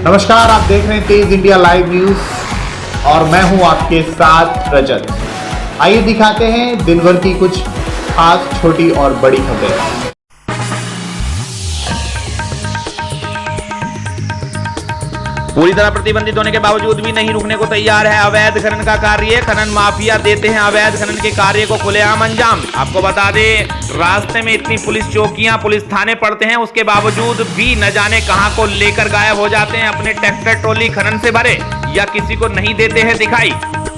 नमस्कार, आप देख रहे हैं तेज इंडिया लाइव न्यूज और मैं हूं आपके साथ रजत। आइए दिखाते हैं दिन भर की कुछ खास छोटी और बड़ी खबरें। पूरी तरह प्रतिबंधित होने के बावजूद भी नहीं रुकने को तैयार है अवैध खनन का कार्य। खनन माफिया देते हैं अवैध खनन के कार्य को खुलेआम अंजाम। आपको बता दें, रास्ते में इतनी पुलिस चौकियां, पुलिस थाने पड़ते हैं, उसके बावजूद भी न जाने कहां को लेकर गायब हो जाते हैं अपने ट्रैक्टर ट्रॉली खनन से भरे, या किसी को नहीं देते हैं दिखाई।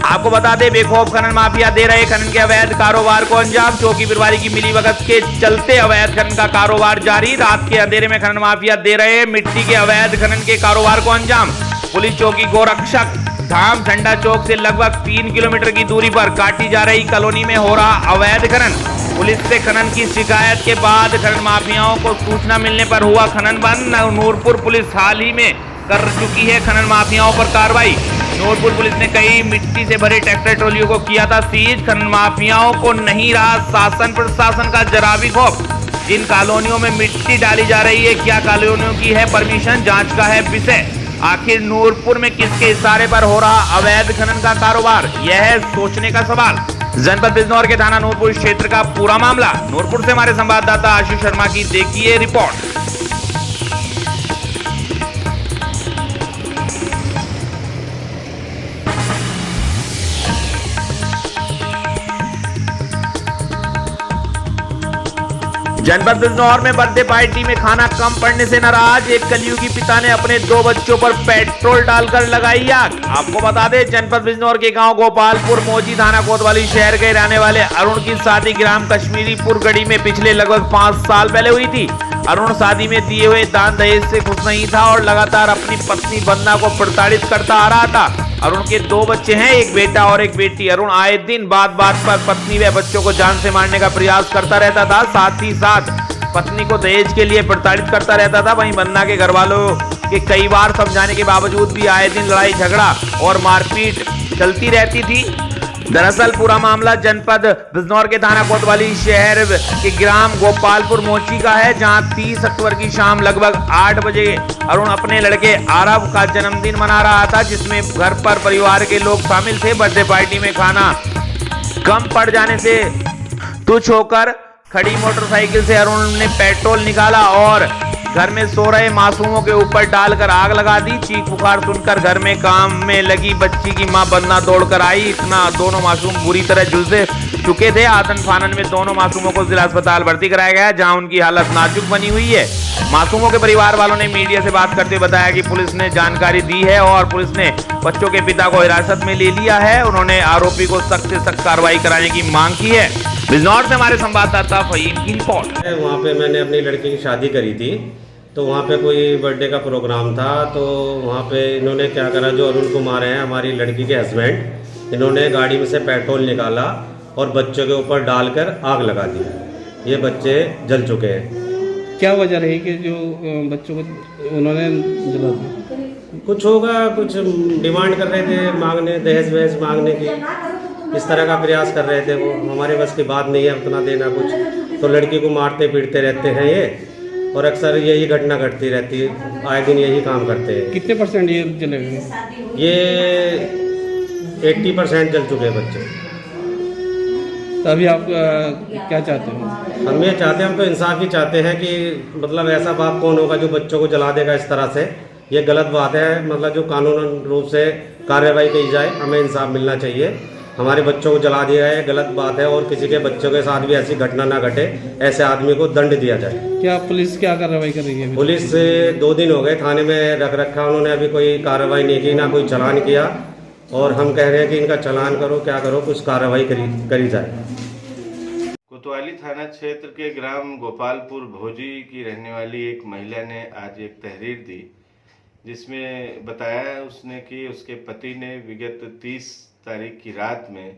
आपको बता दें, बेखौफ खनन माफिया दे रहे खनन के अवैध कारोबार को अंजाम। चौकी बिरवारी की मिलीभगत के चलते अवैध खनन का कारोबार जारी। रात के अंधेरे में खनन माफिया दे रहे मिट्टी के अवैध खनन के कारोबार को अंजाम। पुलिस चौकी गोरक्षक धाम झंडा चौक से लगभग 3 किलोमीटर की दूरी पर काटी जा रही कॉलोनी में हो रहा अवैध खनन। पुलिस से खनन की शिकायत के बाद खनन माफियाओं को सूचना मिलने पर हुआ खनन बंद। नूरपुर पुलिस हाल ही में कर चुकी है खनन माफियाओं पर कार्रवाई। नूरपुर पुलिस ने कई मिट्टी से भरे ट्रैक्टर ट्रॉलियों को किया था सीज। खनन माफियाओं को नहीं रहा शासन प्रशासन का जरा भी खौफ। जिन कॉलोनियों में मिट्टी डाली जा रही है, क्या कॉलोनियों की है परमिशन, जांच का है विषय। आखिर नूरपुर में किसके इशारे पर हो रहा अवैध खनन का कारोबार, यह है सोचने का सवाल। जनपद बिजनौर के थाना नूरपुर क्षेत्र का पूरा मामला। नूरपुर से हमारे संवाददाता आशीष शर्मा की देखिए रिपोर्ट। जनपद बिजनौर में बर्थडे पार्टी में खाना कम पड़ने से नाराज एक कलयुगी पिता ने अपने 2 बच्चों पर पेट्रोल डालकर लगाई आग। आपको बता दें, जनपद बिजनौर के गांव गोपालपुर मोची थाना कोतवाली शहर के रहने वाले अरुण की शादी ग्राम कश्मीरीपुर गढ़ी में पिछले लगभग 5 साल पहले हुई थी। अरुण शादी में दिए हुए दान दहेज से खुश नहीं था और लगातार अपनी पत्नी वंदना को प्रताड़ित करता आ रहा था। अरुण के 2 बच्चे हैं, एक बेटा और एक बेटी। अरुण आए दिन बात बात पर पत्नी व बच्चों को जान से मारने का प्रयास करता रहता था, साथ ही साथ पत्नी को दहेज के लिए प्रताड़ित करता रहता था। वहीं वंदना के घर वालों के कई बार समझाने के बावजूद भी आए दिन लड़ाई झगड़ा और मारपीट चलती रहती थी। दरअसल पूरा मामला जनपद बिजनौर के थाना कोतवाली शहर के ग्राम गोपालपुर मोची का है, जहां 30 अक्टूबर की शाम लगभग 8 बजे अरुण अपने लड़के आरव का जन्मदिन मना रहा था, जिसमें घर पर परिवार के लोग शामिल थे। बर्थडे पार्टी में खाना कम पड़ जाने से तुच्छ होकर खड़ी मोटरसाइकिल से अरुण ने पेट्रोल निकाला और घर में सो रहे मासूमों के ऊपर डालकर आग लगा दी। चीख पुकार सुनकर घर में काम में लगी बच्ची की मां वंदना दौड़कर आई। इतना दोनों मासूम बुरी तरह झुलस चुके थे। आतन फानन में दोनों मासूमों को जिला अस्पताल भर्ती कराया गया, जहां उनकी हालत नाजुक बनी हुई है। मासूमों के परिवार वालों ने मीडिया से बात करते हुए बताया कि पुलिस ने जानकारी दी है और पुलिस ने बच्चों के पिता को हिरासत में ले लिया है। उन्होंने आरोपी को सख्त से सख्त कार्रवाई कराने की मांग की है। बिजनौर से हमारे संवाददाता फहीम की रिपोर्ट। वहाँ पे मैंने अपनी लड़की की शादी करी थी, तो वहाँ पे कोई बर्थडे का प्रोग्राम था। तो वहाँ पे इन्होंने क्या करा, जो अरुण कुमार हैं हमारी लड़की के हस्बैंड, इन्होंने गाड़ी में से पेट्रोल निकाला और बच्चों के ऊपर डालकर आग लगा दी। ये बच्चे जल चुके हैं। क्या वजह रही कि जो बच्चों को उन्होंने जला दिया? कुछ होगा, कुछ डिमांड कर रहे थे, मांगने दहेज वहेज मांगने की, इस तरह का प्रयास कर रहे थे। वो हमारे बस की बात नहीं है उतना देना कुछ, तो लड़की को मारते पीटते रहते हैं ये, और अक्सर यही घटना घटती रहती है, आए दिन यही काम करते हैं। कितने % ये जले हुए? ये 80% जल चुके हैं बच्चे। तो अभी आप क्या चाहते हो? हम ये चाहते हैं, हम तो इंसाफ ही चाहते हैं कि मतलब ऐसा बाप कौन होगा जो बच्चों को जला देगा इस तरह से। ये गलत बात है, मतलब जो कानूनन रूप से कार्रवाई की जाए, हमें इंसाफ मिलना चाहिए। हमारे बच्चों को जला दिया है, गलत बात है, और किसी के बच्चों के साथ भी ऐसी घटना ना घटे, ऐसे आदमी को दंड दिया जाए। क्या पुलिस क्या कार्रवाई कर रही है? पुलिस 2 दिन हो गए थाने में रख रखा, उन्होंने अभी कोई कार्रवाई नहीं की, ना कोई चालान किया, और हम कह रहे हैं कि इनका चालान करो, क्या करो, कुछ कार्रवाई करी जाए। कोतवाली थाना क्षेत्र के ग्राम गोपालपुर भोजी की रहने वाली एक महिला ने आज एक तहरीर दी, जिसमें बताया उसने कि उसके पति ने विगत 30 तारीख की रात में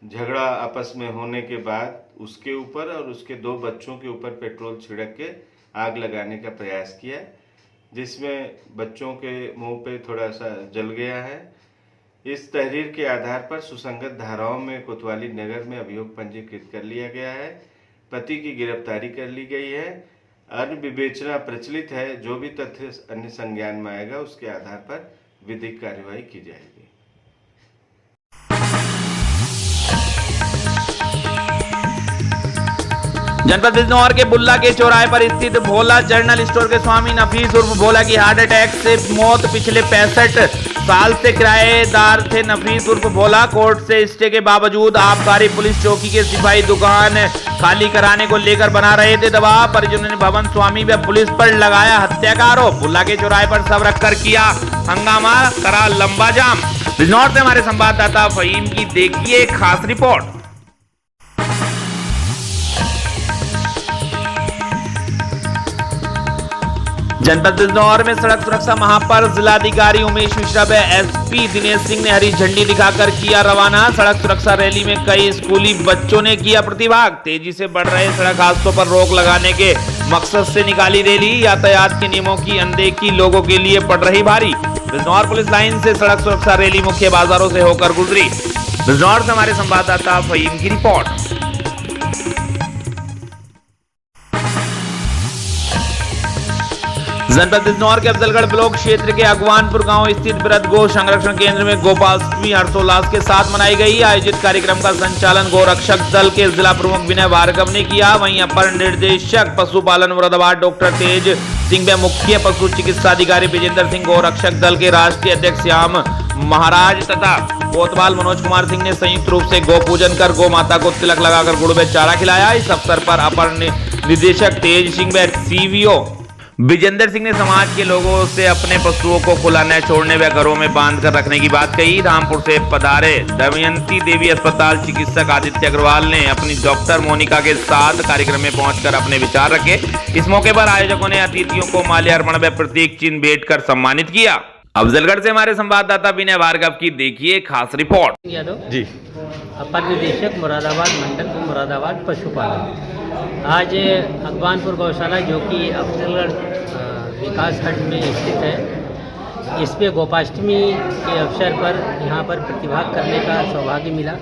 झगड़ा आपस में होने के बाद उसके ऊपर और उसके 2 बच्चों के ऊपर पेट्रोल छिड़क के आग लगाने का प्रयास किया, जिसमें बच्चों के मुंह पे थोड़ा सा जल गया है। इस तहरीर के आधार पर सुसंगत धाराओं में कोतवाली नगर में अभियोग पंजीकृत कर लिया गया है। पति की गिरफ्तारी कर ली गई है। अन्य विवेचना प्रचलित है। जो भी तथ्य अन्य संज्ञान में आएगा उसके आधार पर विधिक कार्यवाही की जाएगी। जनपद बिजनौर के बुल्ला के चौराहे पर स्थित भोला जनरल स्टोर के स्वामी नफीस उर्फ भोला की हार्ट अटैक से मौत। पिछले 65 साल से किराएदार थे नफीस उर्फ भोला। कोर्ट से स्टे के बावजूद आबकारी पुलिस चौकी के सिपाही दुकान खाली कराने को लेकर बना रहे थे दबाव। परिजनों ने भवन स्वामी व पुलिस पर लगाया हत्या का आरोप। बुल्ला के चौराहे पर सब रखकर किया हंगामा, करा लंबा जाम। बिजनौर से हमारे संवाददाता फहीम की देखिए खास रिपोर्ट। जनपद बिजनौर में सड़क सुरक्षा माह पर जिलाधिकारी उमेश मिश्रा व एसपी दिनेश सिंह ने हरी झंडी दिखाकर किया रवाना। सड़क सुरक्षा रैली में कई स्कूली बच्चों ने किया प्रतिभाग। तेजी से बढ़ रहे सड़क हादसों पर रोक लगाने के मकसद से निकाली रैली। यातायात के नियमों की अनदेखी लोगों के लिए पड़ रही भारी। बिजनौर पुलिस लाइन से सड़क सुरक्षा रैली मुख्य बाजारों से होकर गुजरी। बिजनौर से हमारे संवाददाता फहीम की रिपोर्ट। जनपद बिजनौर के अफजलगढ़ ब्लॉक क्षेत्र के अगवानपुर गांव स्थित वृहद गौ संरक्षण केंद्र में गोपाष्टमी हर्षोल्लास के साथ मनाई गई। आयोजित कार्यक्रम का संचालन गौरक्षक दल के जिला प्रमुख विनय भार्गव ने किया। वहीं अपर निर्देशक पशुपालन मुरादाबाद डॉक्टर तेज सिंह व मुख्य पशु चिकित्सा अधिकारी विजेंद्र सिंह, गौरक्षक दल के राष्ट्रीय अध्यक्ष श्याम महाराज तथा कोतवाल मनोज कुमार सिंह ने संयुक्त रूप से गौ पूजन कर गौ माता को तिलक लगाकर गुड़ व चारा खिलाया। इस अवसर पर अपर निदेशक तेज सिंह व सीवीओ विजेंद्र सिंह ने समाज के लोगों से अपने पशुओं को खुला न छोड़ने व घरों में बांध कर रखने की बात कही। रामपुर से पधारे दमयंती देवी अस्पताल चिकित्सक आदित्य अग्रवाल ने अपनी डॉक्टर मोनिका के साथ कार्यक्रम में पहुंचकर अपने विचार रखे। इस मौके पर आयोजकों ने अतिथियों को माल्यार्पण व प्रतीक चिन्ह भेंट कर सम्मानित किया। अफजलगढ़ से हमारे संवाददाता विनय भार्गव की देखिए खास रिपोर्ट। जी, अपर निदेशक मुरादाबाद मंडल मुरादाबाद पशुपालन। आज अगवानपुर गौशाला जो कि अफजलगढ़ विकास खंड में स्थित है, इस पे गोपाष्टमी के अवसर पर यहाँ पर प्रतिभाग करने का सौभाग्य मिला।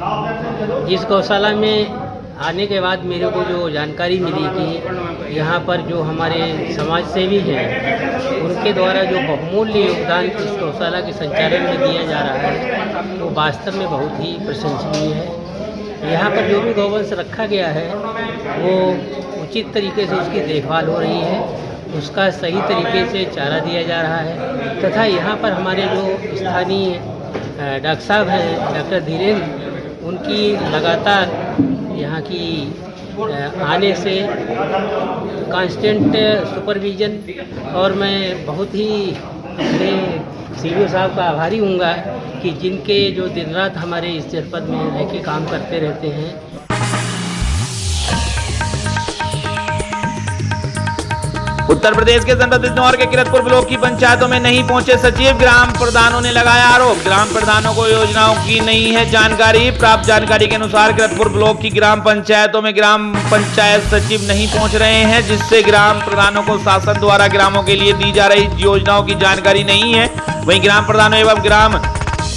इस गौशाला में आने के बाद मेरे को जो जानकारी मिली कि यहाँ पर जो हमारे समाज सेवी हैं उनके द्वारा जो बहुमूल्य योगदान इस गौशाला के संचालन में दिया जा रहा है वो वास्तव में बहुत ही प्रशंसनीय है। यहाँ पर जो भी गौवंश रखा गया है वो उचित तरीके से उसकी देखभाल हो रही है, उसका सही तरीके से चारा दिया जा रहा है तथा यहाँ पर हमारे जो स्थानीय डॉक्टर साहब हैं, डॉक्टर धीरेन्द्र, उनकी लगातार यहाँ की आने से कांस्टेंट सुपरविजन और मैं बहुत ही अपने सीईओ साहब का आभारी हूँगा कि जिनके जो दिन रात हमारे इस जनपद में रह के काम करते रहते हैं। उत्तर प्रदेश के जनपद बिजनौर के किरतपुर ब्लॉक की पंचायतों में नहीं पहुंचे सचिव। ग्राम प्रधानों ने लगाया आरोप। ग्राम प्रधानों को योजनाओं की नहीं है जानकारी। प्राप्त जानकारी के अनुसार किरतपुर ब्लॉक की ग्राम पंचायतों में ग्राम पंचायत सचिव नहीं पहुंच रहे हैं, जिससे ग्राम प्रधानों को शासन द्वारा ग्रामों के लिए दी जा रही योजनाओं की जानकारी नहीं है। वहीं ग्राम प्रधानों एवं ग्राम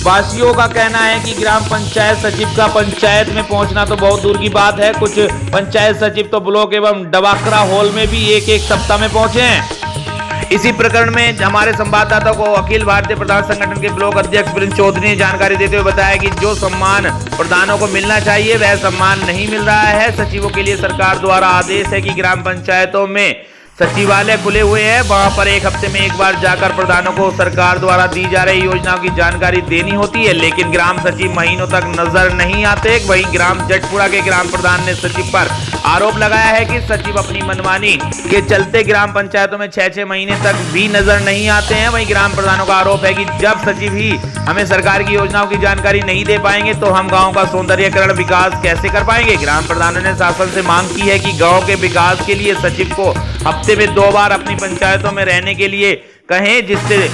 वासियों का कहना है कि ग्राम पंचायत सचिव का पंचायत में पहुंचना तो बहुत दूर की बात है। कुछ पंचायत सचिव तो ब्लॉक एवं डबाकरा हॉल में भी एक सप्ताह में पहुंचे हैं। इसी प्रकरण में हमारे संवाददाता को अखिल भारतीय प्रधान संगठन के ब्लॉक अध्यक्ष प्रिंस चौधरी ने जानकारी देते हुए बताया कि जो सम्मान प्रधानों को मिलना चाहिए वह सम्मान नहीं मिल रहा है। सचिवों के लिए सरकार द्वारा आदेश है कि ग्राम पंचायतों में सचिवालय खुले हुए हैं, वहां पर एक हफ्ते में एक बार जाकर प्रधानों को सरकार द्वारा दी जा रही योजनाओं की जानकारी देनी होती है, लेकिन ग्राम सचिव महीनों तक नजर नहीं आते। वहीं ग्राम जटपुरा के ग्राम प्रधान ने सचिव पर आरोप लगाया है कि सचिव अपनी मनमानी के चलते ग्राम पंचायतों में 6-6 महीने तक भी नजर नहीं आते हैं। वहीं ग्राम प्रधानों का आरोप है कि जब सचिव ही हमें सरकार की योजनाओं की जानकारी नहीं दे पाएंगे तो हम गाँव का सौंदर्यीकरण विकास कैसे कर पाएंगे। ग्राम प्रधानों ने शासन से मांग की है कि गाँव के विकास के लिए सचिव को हफ्ते में 2 बार अपनी पंचायतों में रहने के लिए कहें, जिससे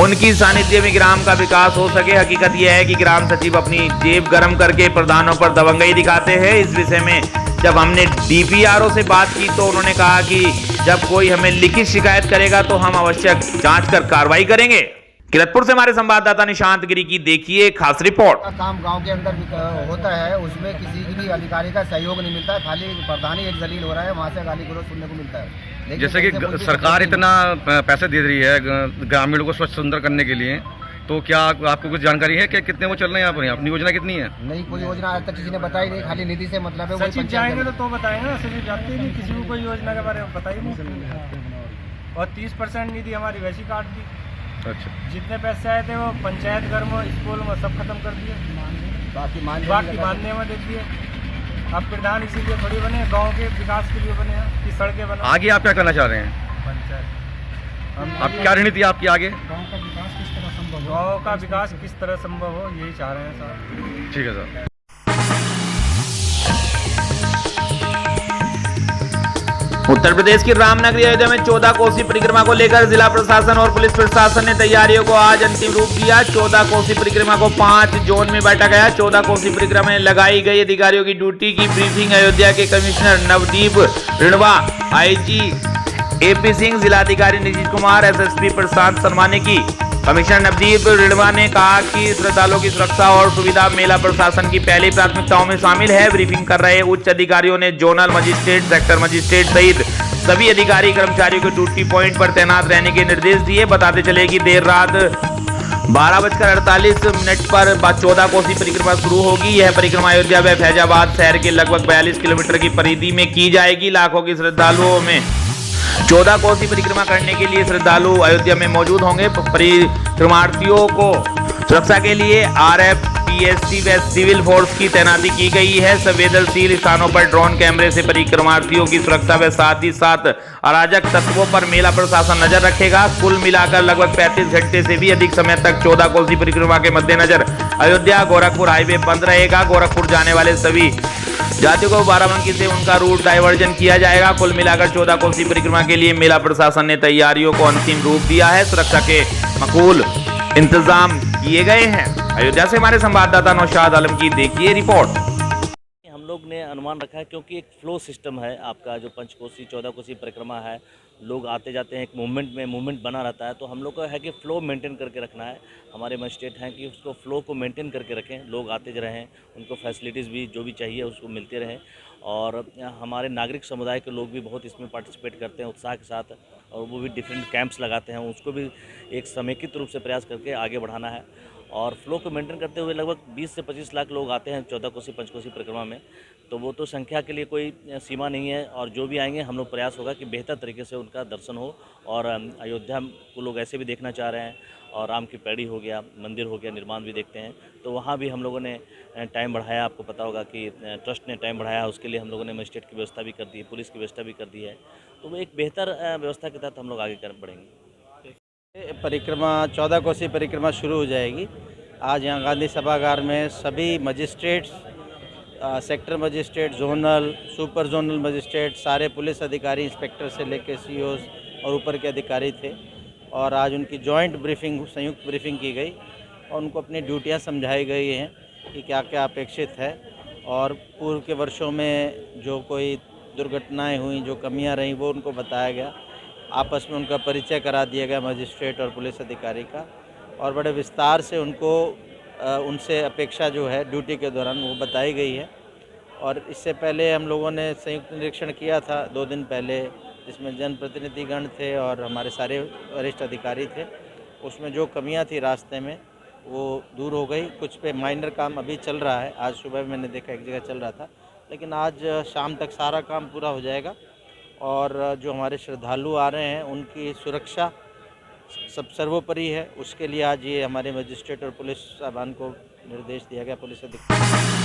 उनकी सानिध्य में ग्राम का विकास हो सके। हकीकत यह है कि ग्राम सचिव अपनी जेब गर्म करके प्रधानों पर दबंगई दिखाते हैं। इस विषय में जब हमने डीपीआरओ से बात की तो उन्होंने कहा कि जब कोई हमें लिखित शिकायत करेगा तो हम आवश्यक जांच कर कार्रवाई करेंगे। किरतपुर से हमारे संवाददाता निशांत गिरी की देखिए खास रिपोर्ट। का काम गांव के अंदर होता है, उसमें किसी की भी अधिकारी का सहयोग नहीं मिलता है, खाली प्रधान ही एक जलील हो रहा है, वहाँ से गाली गलौज सुनने को मिलता है। लेकिन जैसे कि सरकार इतना पैसे दे रही है ग्रामीणों को स्वच्छ सुंदर करने के लिए, तो क्या आपको कुछ जानकारी है कि कितने वो चल रहे हैं यहाँ पर? अपनी योजना कितनी है? नहीं, कोई योजना आज तक किसी ने बताई नहीं, खाली निधि से मतलब है। सचिव जाएंगे तो बताएंगे ना, सचिव जाते ही नहीं, किसी को कोई योजना के बारे में पता ही नहीं। और 30% निधि हमारी वैसी काट दी। अच्छा, जितने पैसे आए थे वो पंचायत घर में, स्कूल में सब खत्म कर दिए, बाकी मानने में दे दिए। अब प्रधान इसीलिए थोड़ी बने, गांव के विकास के लिए बने हैं कि सड़कें बने। आगे आप क्या करना चाह रहे हैं? पंचायत अब क्या रणनीति आपकी आगे? गाँव का विकास किस तरह संभव हो, यही चाह रहे हैं सर। ठीक है सर। उत्तर प्रदेश की रामनगरी अयोध्या में 14 कोसी परिक्रमा को लेकर जिला प्रशासन और पुलिस प्रशासन ने तैयारियों को आज अंतिम रूप दिया। 14 कोसी परिक्रमा को 5 जोन में बांटा गया। 14 कोसी परिक्रमा में लगाई गई अधिकारियों की ड्यूटी की ब्रीफिंग अयोध्या के commissioner Navdeep Rinwa, IG AP Singh, जिलाधिकारी नीतीश कुमार, एसएसपी प्रशांत शर्मा ने की। कमिश्नर नवदीप रिणवा ने कहा कि श्रद्धालुओं की सुरक्षा और सुविधा मेला प्रशासन की पहली प्राथमिकताओं में शामिल है। ब्रीफिंग कर रहे उच्च अधिकारियों ने जोनल मजिस्ट्रेट, सेक्टर मजिस्ट्रेट सहित सभी अधिकारी कर्मचारियों को ड्यूटी पॉइंट पर तैनात रहने के निर्देश दिए। बताते चले कि देर रात 12:48 पर 14 कोसी परिक्रमा शुरू होगी। यह परिक्रमा अयोध्या व फैजाबाद शहर के लगभग 42 किलोमीटर की परिधि में की जाएगी। लाखों की श्रद्धालुओं में 14 कोसी परिक्रमा करने के लिए श्रद्धालु अयोध्या में मौजूद होंगे। परिक्रमार्थियों को सुरक्षा के लिए आरएफपीएससी व सिविल फोर्स की तैनाती की गई है। संवेदनशील स्थानों पर ड्रोन कैमरे से परिक्रमार्थियों की सुरक्षा व साथ ही साथ अराजक तत्वों पर मेला प्रशासन नजर रखेगा। कुल मिलाकर लगभग 35 घंटे से भी अधिक समय तक 14 कोसी परिक्रमा के मद्देनजर अयोध्या गोरखपुर हाईवे बंद रहेगा। गोरखपुर जाने वाले सभी जातियों को बाराबंकी से उनका रूट डाइवर्जन किया जाएगा। कुल मिलाकर 14 कोसी परिक्रमा के लिए मेला प्रशासन ने तैयारियों को अंतिम रूप दिया है। सुरक्षा के माकूल इंतजाम किए गए हैं। अयोध्या से हमारे संवाददाता नौशाद आलम की देखिए रिपोर्ट। हम लोग ने अनुमान रखा है क्योंकि एक फ्लो सिस्टम है आपका, जो पंचकोसी 14 कोसी परिक्रमा है, लोग आते जाते हैं, एक मूवमेंट बना रहता है। तो हम लोग को है कि फ्लो मेंटेन करके रखना है। हमारे मजिस्ट्रेट हैं कि उसको फ्लो को मेंटेन करके रखें, लोग आते रहें, उनको फैसिलिटीज़ भी जो भी चाहिए उसको मिलते रहें। और हमारे नागरिक समुदाय के लोग भी बहुत इसमें पार्टिसिपेट करते हैं उत्साह के साथ, और वो भी डिफरेंट कैंप्स लगाते हैं, उसको भी एक समेकित रूप से प्रयास करके आगे बढ़ाना है। और फ्लो को मेंटेन करते हुए लगभग 20 से 25 लाख लोग आते हैं 14 कोसी पंचकोसी परिक्रमा में, तो वो तो संख्या के लिए कोई सीमा नहीं है। और जो भी आएंगे हम लोग प्रयास होगा कि बेहतर तरीके से उनका दर्शन हो। और अयोध्या को लोग ऐसे भी देखना चाह रहे हैं, और राम की पैड़ी हो गया, मंदिर हो गया, निर्माण भी देखते हैं, तो वहाँ भी हम लोगों ने टाइम बढ़ाया। आपको पता होगा कि ट्रस्ट ने टाइम बढ़ाया, उसके लिए हम लोगों ने मजिस्ट्रेट की व्यवस्था भी कर दी है, पुलिस की व्यवस्था भी कर दी है। तो वो एक बेहतर व्यवस्था के तहत हम लोग आगे बढ़ेंगे। परिक्रमा 14 कोसी परिक्रमा शुरू हो जाएगी। आज यहाँ गांधी सभागार में सभी magistrates, sector magistrate, zonal, super zonal magistrate, सारे पुलिस अधिकारी, इंस्पेक्टर से लेकर सीओज और ऊपर के अधिकारी थे। और आज उनकी जॉइंट ब्रीफिंग, संयुक्त ब्रीफिंग की गई और उनको अपनी ड्यूटियाँ समझाई गई हैं कि क्या क्या अपेक्षित है। और पूर्व के वर्षों में जो कोई दुर्घटनाएं हुई, जो कमियां रहीं, वो उनको बताया गया। आपस में उनका परिचय करा दिया गया मजिस्ट्रेट और पुलिस अधिकारी का, और बड़े विस्तार से उनको उनसे अपेक्षा जो है ड्यूटी के दौरान वो बताई गई है। और इससे पहले हम लोगों ने संयुक्त निरीक्षण किया था 2 दिन पहले, जिसमें जनप्रतिनिधिगण थे और हमारे सारे वरिष्ठ अधिकारी थे। उसमें जो कमियां थी रास्ते में वो दूर हो गई। कुछ पे माइनर काम अभी चल रहा है, आज सुबह मैंने देखा एक जगह चल रहा था, लेकिन आज शाम तक सारा काम पूरा हो जाएगा। और जो हमारे श्रद्धालु आ रहे हैं उनकी सुरक्षा सब सर्वोपरि है। उसके लिए आज ये हमारे मजिस्ट्रेट और पुलिस साहबान को निर्देश दिया गया, पुलिस अधिकारी।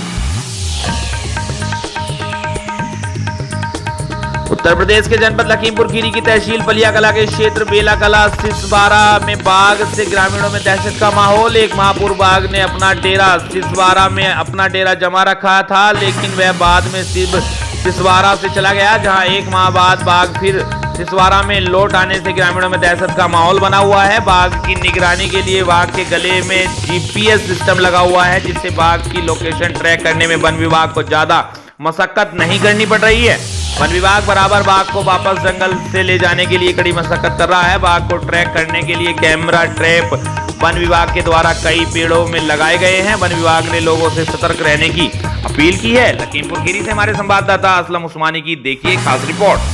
उत्तर प्रदेश के जनपद लखीमपुर खीरी की तहसील पलिया कला के क्षेत्र बेला कला सिसवारा में बाघ से ग्रामीणों में दहशत का माहौल। एक माह पूर्व बाघ ने अपना डेरा सिसवारा में अपना डेरा जमा रखा था, लेकिन वह बाद में सिसवारा से चला गया, जहां एक माह बाद बाघ फिर सिसवारा में लौट आने से ग्रामीणों में दहशत का माहौल बना हुआ है। बाघ की निगरानी के लिए बाघ के गले में जीपीएस सिस्टम लगा हुआ है, जिससे बाघ की लोकेशन ट्रैक करने में वन विभाग को ज्यादा मशक्कत नहीं करनी पड़ रही है। वन विभाग बराबर बाघ को वापस जंगल से ले जाने के लिए कड़ी मशक्कत कर रहा है। बाघ को ट्रैक करने के लिए कैमरा ट्रैप वन विभाग के द्वारा कई पेड़ों में लगाए गए हैं। वन विभाग ने लोगों से सतर्क रहने की अपील की है। लखीमपुर खीरी से हमारे संवाददाता असलम उस्मानी की देखिए खास रिपोर्ट।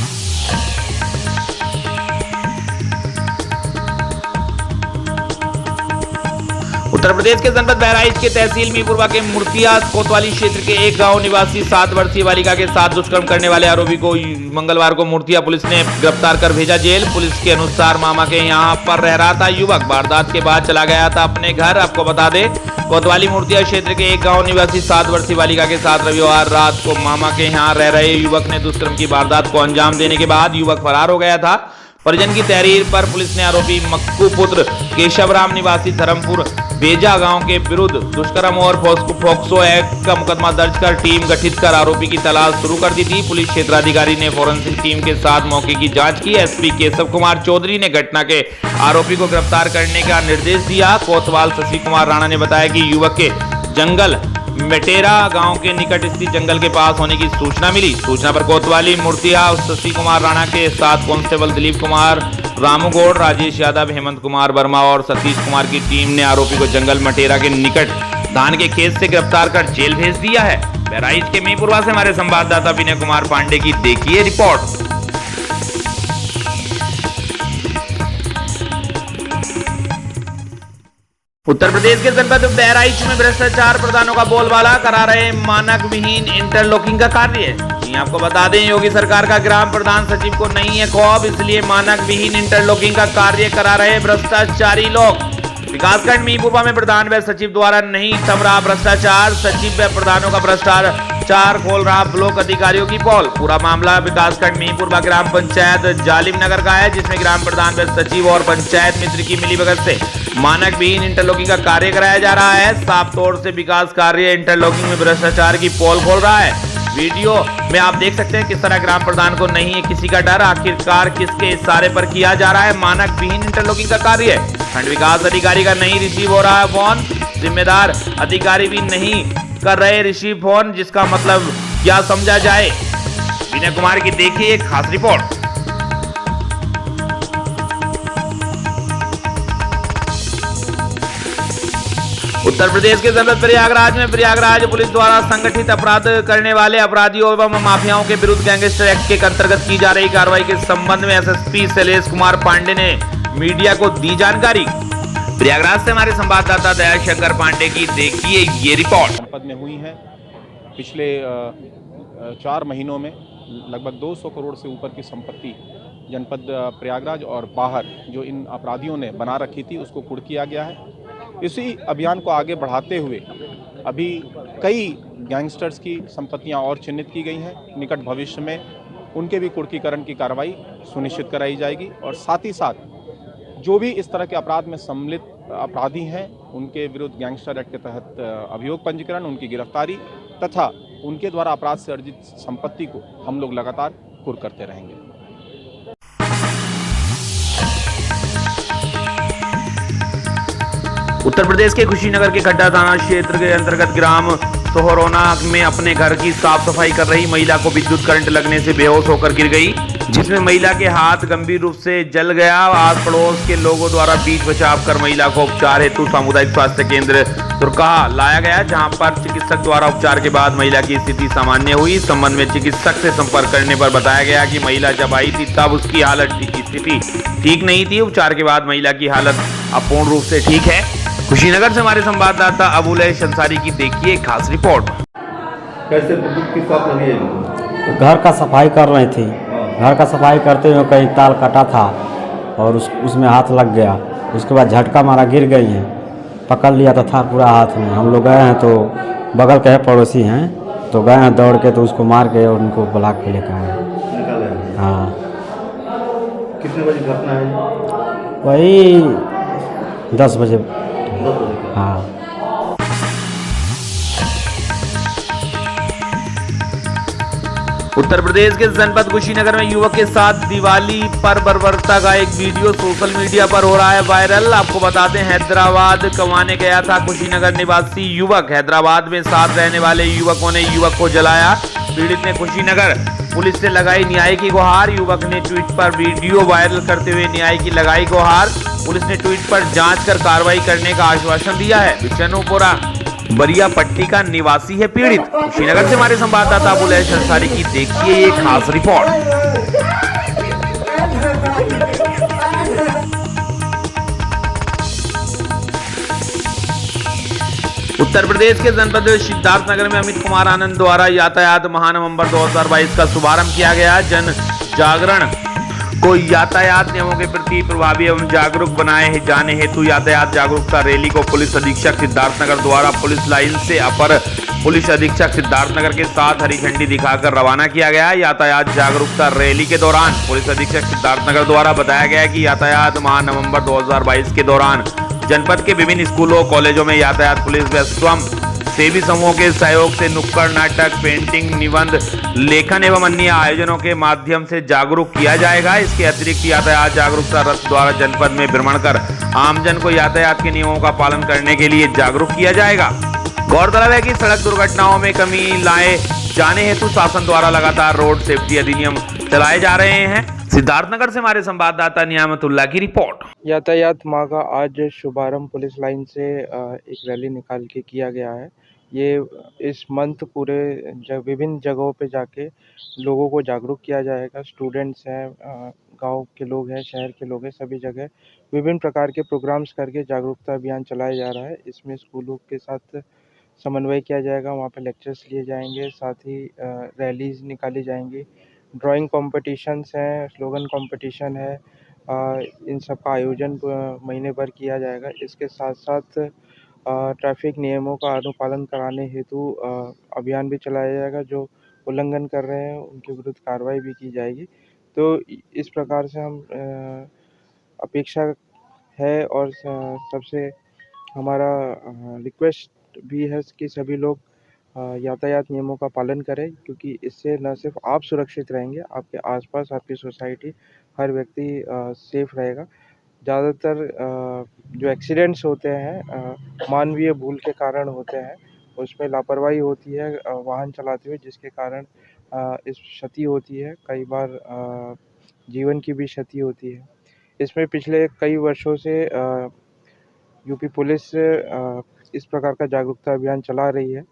उत्तर प्रदेश के जनपद बहराइच के तहसील मीरपुरवा के मुर्तिया कोतवाली क्षेत्र के एक गांव निवासी 7 वर्षीय बालिका के साथ दुष्कर्म करने वाले आरोपी को मंगलवार को मुर्तिया पुलिस ने गिरफ्तार कर भेजा जेल। पुलिस के अनुसार मामा के यहां पर रह रहा था युवक, वारदात के बाद चला गया था अपने घर। आपको बता दें, कोतवाली मुर्तिया क्षेत्र के एक गाँव निवासी 7 वर्षीय बालिका के साथ रविवार रात को मामा के यहाँ रह रहे युवक ने दुष्कर्म की वारदात को अंजाम देने के बाद युवक फरार हो गया था। परिजन की तहरीर पर पुलिस ने आरोपी मक्कू पुत्र केशवराम निवासी धर्मपुर बेजा गांव के विरुद्ध दुष्कर्म और फोक्सो एक्ट का मुकदमा दर्ज कर टीम गठित कर आरोपी की तलाश शुरू कर दी थी। पुलिस क्षेत्राधिकारी ने फोरेंसिक टीम के साथ मौके की जांच की। एसपी केशव कुमार चौधरी ने घटना के आरोपी को गिरफ्तार करने का निर्देश दिया। कोतवाल शशि कुमार राणा ने बताया कि युवक के जंगल मेटेरा गांव के निकट स्थित जंगल के पास होने की सूचना मिली। सूचना पर कोतवाली मुर्तिया शशि कुमार राणा के साथ कांस्टेबल दिलीप कुमार, रामू गौड़, राजेश यादव, हेमंत कुमार वर्मा और सतीश कुमार की टीम ने आरोपी को जंगल मटेरा के निकट धान के खेत से गिरफ्तार कर जेल भेज दिया है। बहराइच के मीरपुरवा से हमारे संवाददाता विनय कुमार पांडे की देखिए रिपोर्ट। उत्तर प्रदेश के जनपद बहराइच में भ्रष्टाचार प्रधानों का बोलबाला, करा रहे मानक विहीन इंटरलॉकिंग का कार्य। जी आपको बता दें, योगी सरकार का ग्राम प्रधान सचिव को नहीं है खौफ, इसलिए मानक विहीन इंटरलॉकिंग का कार्य करा रहे भ्रष्टाचारी लोग। विकासखंड मीरपुरवा में प्रधान व सचिव द्वारा नहीं थम रहा भ्रष्टाचार, सचिव व प्रधानों का भ्रष्टाचार खोल रहा ब्लॉक अधिकारियों की पोल। पूरा मामला विकासखंड मीरपुरवा ग्राम पंचायत जालिम नगर का है, जिसमें ग्राम प्रधान व सचिव और पंचायत मित्र की मिलीभगत से मानक विहीन इंटरलॉकिंग का कार्य कराया जा रहा है। साफ तौर से विकास कार्य इंटरलॉकिंग में भ्रष्टाचार की पोल खोल रहा है। वीडियो में आप देख सकते हैं किस तरह ग्राम प्रधान को नहीं है किसी का डर, आखिरकार किसके इशारे पर किया जा रहा है मानक विहीन इंटरलॉकिंग का कार्य। खंड विकास अधिकारी का नहीं रिसीव हो रहा है फोन, जिम्मेदार अधिकारी भी नहीं कर रहे रिसीव फोन, जिसका मतलब क्या समझा जाए। विनय कुमार की देखिए एक खास रिपोर्ट। उत्तर प्रदेश के जनपद प्रयागराज में प्रयागराज पुलिस द्वारा संगठित अपराध करने वाले अपराधियों एवं माफियाओं के विरुद्ध गैंगस्टर एक्ट के अंतर्गत की जा रही कार्रवाई के संबंध में एसएसपी शैलेश कुमार पांडे ने मीडिया को दी जानकारी। प्रयागराज से हमारे संवाददाता दयाशंकर पांडे की देखिए ये रिपोर्ट। जनपद में हुई है पिछले 4 महीनों में लगभग 200 करोड़ से ऊपर की संपत्ति जनपद प्रयागराज और बाहर जो इन अपराधियों ने बना रखी थी उसको कुर्क किया गया है। इसी अभियान को आगे बढ़ाते हुए अभी कई गैंगस्टर्स की संपत्तियां और चिन्हित की गई हैं। निकट भविष्य में उनके भी कुर्कीकरण की कार्रवाई सुनिश्चित कराई जाएगी और साथ ही साथ जो भी इस तरह के अपराध में सम्मिलित अपराधी हैं उनके विरुद्ध गैंगस्टर एक्ट के तहत अभियोग पंजीकरण, उनकी गिरफ्तारी तथा उनके द्वारा अपराध से अर्जित संपत्ति को हम लोग लगातार कुर्क करते रहेंगे। उत्तर प्रदेश के कुशीनगर के खड्डा थाना क्षेत्र के अंतर्गत ग्राम सोहरोना में अपने घर की साफ सफाई कर रही महिला को विद्युत करंट लगने से बेहोश होकर गिर गई, जिसमें महिला के हाथ गंभीर रूप से जल गया। आस पड़ोस के लोगों द्वारा बीच बचाव कर महिला को उपचार हेतु सामुदायिक स्वास्थ्य केंद्र तुरकाहा लाया गया, जहां पर चिकित्सक द्वारा उपचार के बाद महिला की स्थिति सामान्य हुई। इस संबंध में चिकित्सक से संपर्क करने पर बताया गया कि महिला जब आई थी तब उसकी स्थिति ठीक नहीं थी। उपचार के बाद महिला की हालत अब पूर्ण रूप से ठीक है। कुशीनगर से हमारे संवाददाता अबुल अंसारी की देखिए खास रिपोर्ट। कैसे विद्युत की शॉक लगी है? घर का सफाई कर रही थी, घर का सफाई करते हुए कहीं तार कटा था और उसमें हाथ लग गया। उसके बाद झटका मारा, गिर गई हैं, पकड़ लिया था पूरा हाथ में। हम लोग गए हैं तो बगल के पड़ोसी हैं तो गए हैं दौड़ के, तो उसको मार के और उनको ब्लॉक पे लेकर आए। हाँ। कितने बजे घटना है? वही 10 बजे। हाँ। उत्तर प्रदेश के जनपद कुशीनगर में युवक के साथ दिवाली पर बर्बरता का एक वीडियो सोशल मीडिया पर हो रहा है वायरल। आपको बता दें, हैदराबाद कमाने गया था कुशीनगर निवासी युवक। हैदराबाद में साथ रहने वाले युवकों ने युवक को जलाया। पीड़ित ने कुशीनगर पुलिस से लगाई न्याय की गुहार। युवक ने ट्वीट पर वीडियो वायरल करते हुए न्याय की लगाई गुहार। पुलिस ने ट्वीट पर जांच कर कार्रवाई करने का आश्वासन दिया है। बिशनपुरा बरिया पट्टी का निवासी है पीड़ित। कुशीनगर से हमारे संवाददाता बुलेश अंसारी की देखिए ये खास रिपोर्ट। उत्तर प्रदेश के जनपद सिद्धार्थनगर में अमित कुमार आनंद द्वारा यातायात महानवंबर 2022 का शुभारंभ किया गया। जन जागरण को यातायात नियमों के प्रति प्रभावी एवं जागरूक बनाए जाने हेतु यातायात जागरूकता रैली को पुलिस अधीक्षक सिद्धार्थनगर द्वारा पुलिस लाइन से अपर पुलिस अधीक्षक सिद्धार्थनगर के साथ हरी झंडी दिखाकर रवाना किया गया। यातायात जागरूकता रैली के दौरान पुलिस अधीक्षक सिद्धार्थनगर द्वारा बताया गया कि यातायात महानवंबर 2022 के दौरान जनपद के विभिन्न स्कूलों कॉलेजों में यातायात पुलिस व स्वयं सेवी समूहों के सहयोग से नुक्कड़ नाटक, पेंटिंग, निबंध लेखन एवं अन्य आयोजनों के माध्यम से जागरूक किया जाएगा। इसके अतिरिक्त यातायात जागरूकता रथ द्वारा जनपद में भ्रमण कर आमजन को यातायात के नियमों का पालन करने के लिए जागरूक किया जाएगा। गौरतलब है कि सड़क दुर्घटनाओं में कमी लाए जाने हेतु शासन द्वारा लगातार रोड सेफ्टी अधिनियम चलाए जा रहे हैं। सिद्धार्थनगर से हमारे संवाददाता नियामतुल्लाह की रिपोर्ट। यातायात माह का आज शुभारंभ पुलिस लाइन से एक रैली निकाल के किया गया है। ये इस मंथ पूरे विभिन्न जगहों पे जाके लोगों को जागरूक किया जाएगा। स्टूडेंट्स हैं, गांव के लोग हैं, शहर के लोग हैं, सभी जगह विभिन्न प्रकार के प्रोग्राम्स करके जागरूकता अभियान चलाया जा रहा है। इसमें स्कूलों के साथ समन्वय किया जाएगा, वहाँ पे लेक्चर्स लिए जाएंगे, साथ ही रैलीज निकाली जाएंगी, ड्राइंग कॉम्पिटिशन्स हैं, स्लोगन कॉम्पिटिशन है, इन सब का आयोजन महीने भर किया जाएगा। इसके साथ साथ ट्रैफिक नियमों का अनुपालन कराने हेतु अभियान भी चलाया जाएगा। जो उल्लंघन कर रहे हैं उनके विरुद्ध कार्रवाई भी की जाएगी। तो इस प्रकार से हम अपेक्षा है और सबसे हमारा रिक्वेस्ट भी है कि सभी लोग यातायात नियमों का पालन करें, क्योंकि इससे न सिर्फ आप सुरक्षित रहेंगे, आपके आसपास, आपकी सोसाइटी, हर व्यक्ति सेफ रहेगा। ज़्यादातर जो एक्सीडेंट्स होते हैं मानवीय भूल के कारण होते हैं, उसमें लापरवाही होती है वाहन चलाते हुए, जिसके कारण इस क्षति होती है, कई बार जीवन की भी क्षति होती है। इसमें पिछले कई वर्षों से यूपी पुलिस इस प्रकार का जागरूकता अभियान चला रही है,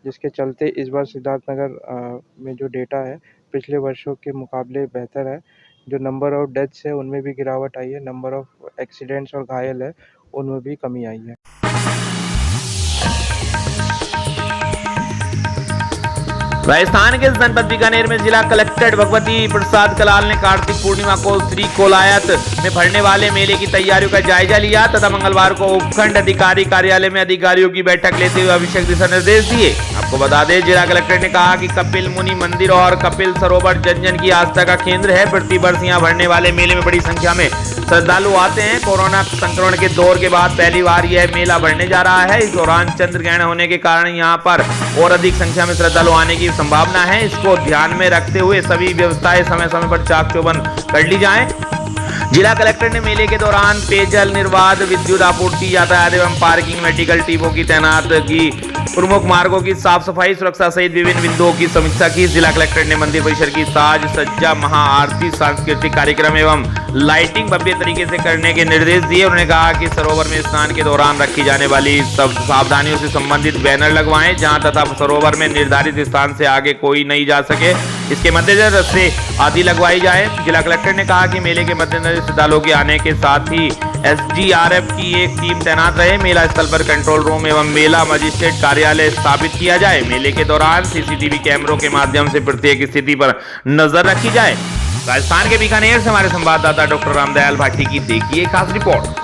जिसके चलते इस बार सिद्धार्थनगर में जो डेटा है पिछले वर्षों के मुकाबले बेहतर है। जो नंबर ऑफ डेथ्स है उनमें भी गिरावट आई है, नंबर ऑफ एक्सीडेंट्स और घायल है उनमें भी कमी आई है। राजस्थान के जनपद बीकानेर में जिला कलेक्टर भगवती प्रसाद कलाल ने कार्तिक पूर्णिमा को श्री कोलायत में भरने वाले मेले की तैयारियों का जायजा लिया तथा मंगलवार को उपखंड अधिकारी कार्यालय में अधिकारियों की बैठक लेते हुए आवश्यक दिशा निर्देश दिए। आपको बता दें, जिला कलेक्टर ने कहा कि कपिल मुनि मंदिर और कपिल सरोवर जन की आस्था का केंद्र है। प्रति वर्ष यहाँ भरने वाले मेले में बड़ी संख्या में श्रद्धालु आते हैं। कोरोना संक्रमण के दौर के बाद पहली बार यह मेला बढ़ने जा रहा है। इस दौरान चंद्र ग्रहण होने के कारण यहाँ पर और अधिक संख्या में श्रद्धालु आने की संभावना है। इसको ध्यान में रखते हुए सभी व्यवस्थाएं समय समय पर चाक चौबंद कर ली जाएं। जिला कलेक्टर ने मेले के दौरान पेयजल, निर्बाध विद्युत आपूर्ति, यातायात एवं पार्किंग, मेडिकल टीमों की तैनातगी, प्रमुख मार्गों की साफ सफाई, सुरक्षा सहित विभिन्न बिंदुओं की समीक्षा की। जिला कलेक्टर ने मंदिर परिसर की साज सज्जा, महाआरती, सांस्कृतिक कार्यक्रम एवं लाइटिंग भव्य तरीके से करने के निर्देश दिए। उन्होंने कहा कि सरोवर में स्नान के दौरान रखी जाने वाली सब सावधानियों से संबंधित बैनर लगवाएं, जहां तथा सरोवर में निर्धारित स्थान से आगे कोई नहीं जा सके, इसके मद्देनजर रस्से आदि लगवाई जाए। जिला कलेक्टर ने कहा कि मेले के मद्देनजर श्रद्धालुओं के आने के साथ ही SGRF की एक टीम तैनात रहे। मेला स्थल पर कंट्रोल रूम एवं मेला मजिस्ट्रेट कार्यालय स्थापित किया जाए। मेले के दौरान CCTV कैमरों के माध्यम से प्रत्येक स्थिति पर नजर रखी जाए। राजस्थान के बीकानेर से हमारे संवाददाता डॉक्टर रामदयाल भाटी की देखिए खास रिपोर्ट।